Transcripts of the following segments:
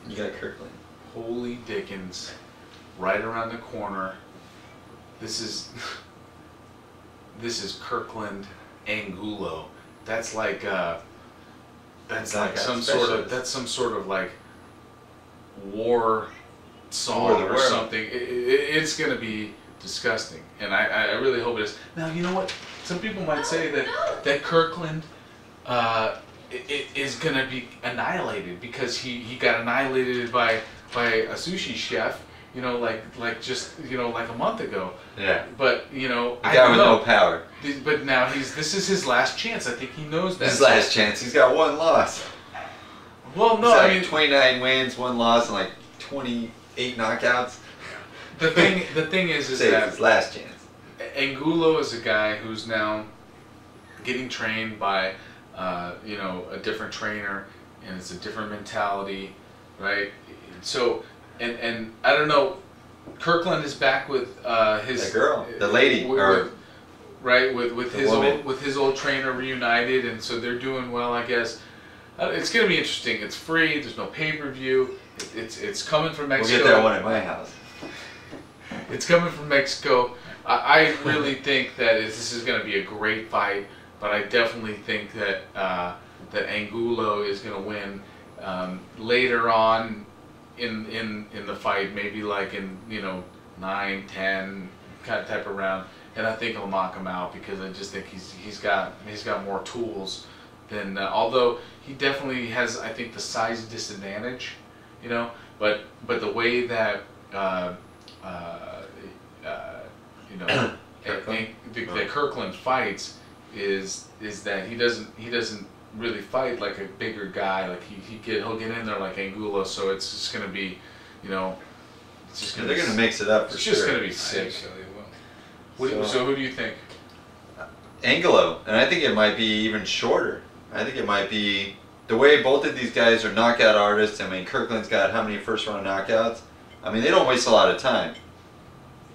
You got Kirkland. Holy Dickens! Right around the corner. This is Kirkland Angulo. That's like some sort of like war song or something. It's gonna be disgusting, and I really hope it is. Now you know what? Some people might say that Kirkland is gonna be annihilated because he got annihilated by a sushi chef. You know, like just like a month ago. Yeah. But the guy with no power. But now this is his last chance. I think he knows that. His last chance. He's got one loss. Well, no, I mean 29 wins, 1 loss, and like 28 knockouts. The thing is that his last chance. Angulo is a guy who's now getting trained by a different trainer, and it's a different mentality, right? So. And I don't know, Kirkland is back with his the girl, the lady, with his old trainer reunited, and so they're doing well, I guess. It's gonna be interesting. It's free. There's no pay-per-view. It's coming from Mexico. We'll get that one at my house. It's coming from Mexico. I really think that this is gonna be a great fight, but I definitely think that that Angulo is gonna win later on. In the fight, maybe like in 9, 10 kind of type of round, and I think he'll knock him out because I just think he's got more tools than although he definitely has, I think, the size disadvantage, but the way that that Kirkland fights is that he doesn't really fight like a bigger guy. Like he'll get in there like Angulo, so it's just gonna be, it's just gonna. They're gonna mix it up for sure. It's just gonna be sick. So who do you think? Angulo, and I think it might be even shorter. I think it might be the way both of these guys are knockout artists. I mean, Kirkland's got how many first round knockouts? I mean, they don't waste a lot of time.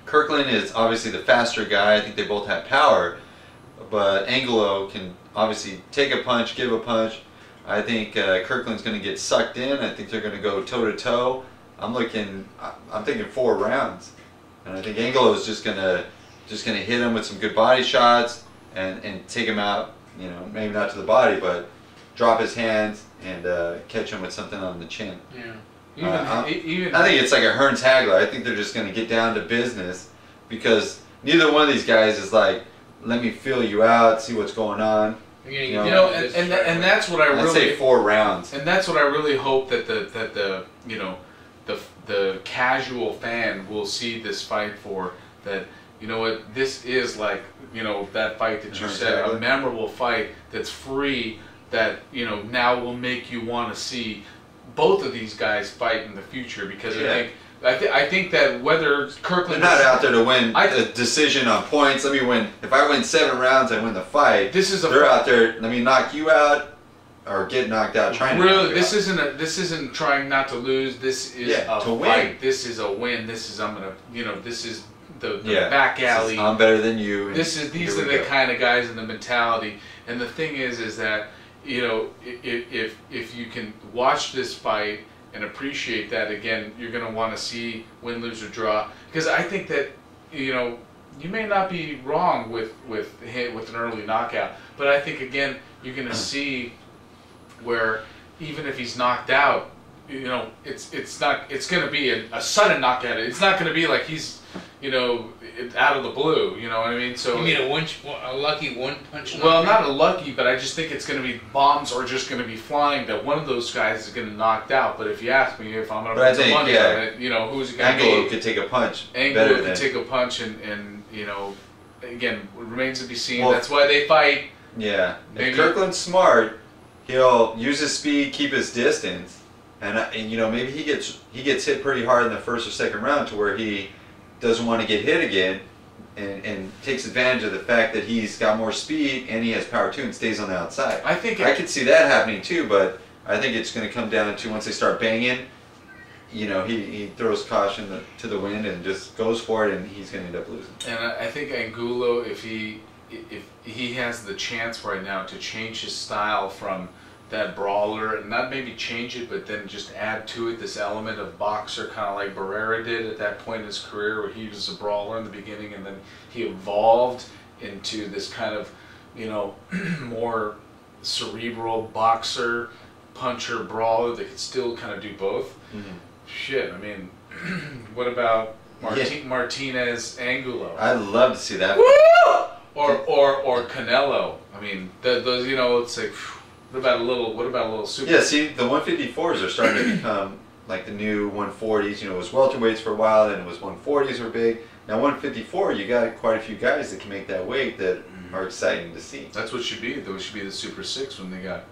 Kirkland is obviously the faster guy. I think they both have power, but Angulo can obviously take a punch, give a punch. I think Kirkland's going to get sucked in. I think they're going to go toe to toe. I'm thinking 4 rounds, and I think Angulo is just going to hit him with some good body shots and take him out. Maybe not to the body, but drop his hands and catch him with something on the chin. Yeah. I think it's like a Hearns Hagler. I think they're just going to get down to business because neither one of these guys is like, let me feel you out, see what's going on. And that's what I'd say 4 rounds. And that's what I really hope that the casual fan will see this fight for. That this is like that fight that you said, a memorable fight that's free. That now will make you want to see both of these guys fight in the future because I think that whether Kirkland... They're not out there to win a decision on points. Let me win. If I win 7 rounds, I win the fight. They're out there, let me knock you out or get knocked out trying to knock you out. This isn't trying not to lose. This is a fight. Win. This is a win. This is, this is the back alley. I'm better than you. These are the kind of guys in the mentality. And the thing is that, if you can watch this fight and appreciate that, again, you're going to want to see win, lose, or draw. Because I think that, you may not be wrong with an early knockout, but I think, again, you're going to see where even if he's knocked out, it's going to be a sudden knockout. It's not going to be like he's, out of the blue. You know what I mean? So you mean a lucky one-punch knockout? Well, not a lucky, but I just think it's going to be bombs are just going to be flying that one of those guys is going to knock out. But if you ask me if I'm going to put some money on it, who's it going to be? Angulo could take a punch. Angulo could take a punch, and again, it remains to be seen. Well, that's why they fight. Yeah. If Kirkland's smart, he'll use his speed, keep his distance, and maybe he gets hit pretty hard in the first or second round to where he doesn't want to get hit again, and takes advantage of the fact that he's got more speed and he has power too and stays on the outside. I could see that happening too, but I think it's going to come down to once they start banging, he throws caution to the wind and just goes for it, and he's going to end up losing. And I think Angulo, if he has the chance right now to change his style from that brawler and not maybe change it, but then just add to it this element of boxer, kind of like Barrera did at that point in his career, where he was a brawler in the beginning, and then he evolved into this kind of, you know, more cerebral boxer, puncher, brawler that could still kind of do both. Shit, I mean, what about Martinez Angulo? I'd love to see that. Woo! Or Canelo. I mean, those, you know, it's like, what about a little super? Yeah, see, the 154s are starting to become like the new 140s. You know, it was welterweights for a while, then it was 140s were big. Now 154, you got quite a few guys that can make that weight that are exciting to see. That's what should be. Those should be the Super Six when they got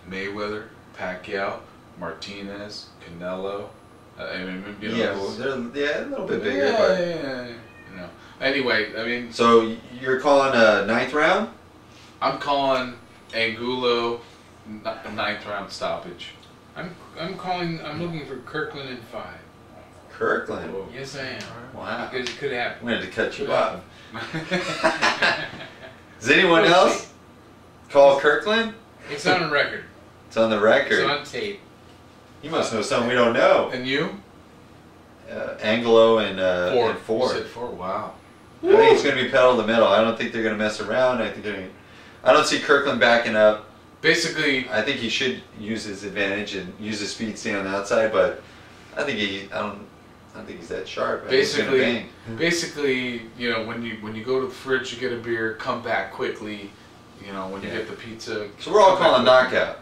Mayweather, Pacquiao, Martinez, Canelo. I mean, you know, they're a little bit bigger. Yeah, but... yeah. You know. Anyway, I mean. So you're calling a 9th round? I'm calling Angulo a 9th round stoppage. I'm looking for Kirkland in 5. Kirkland. Whoa. Yes, I am. Wow. Because it could happen. I'm going to cut you off. Does anyone else call Kirkland? It's on record. It's on the record. It's on tape. You must know something we don't know. And you? Angelo and 4. You said 4. Wow. I think it's going to be pedal to the metal. I don't think they're going to mess around. I don't see Kirkland backing up. Basically, I think he should use his advantage and use his speed, stay on the outside. But I think I don't think he's that sharp. Basically, you know, when you go to the fridge, you get a beer, come back quickly. You know, when you get the pizza. So we're all calling knockout.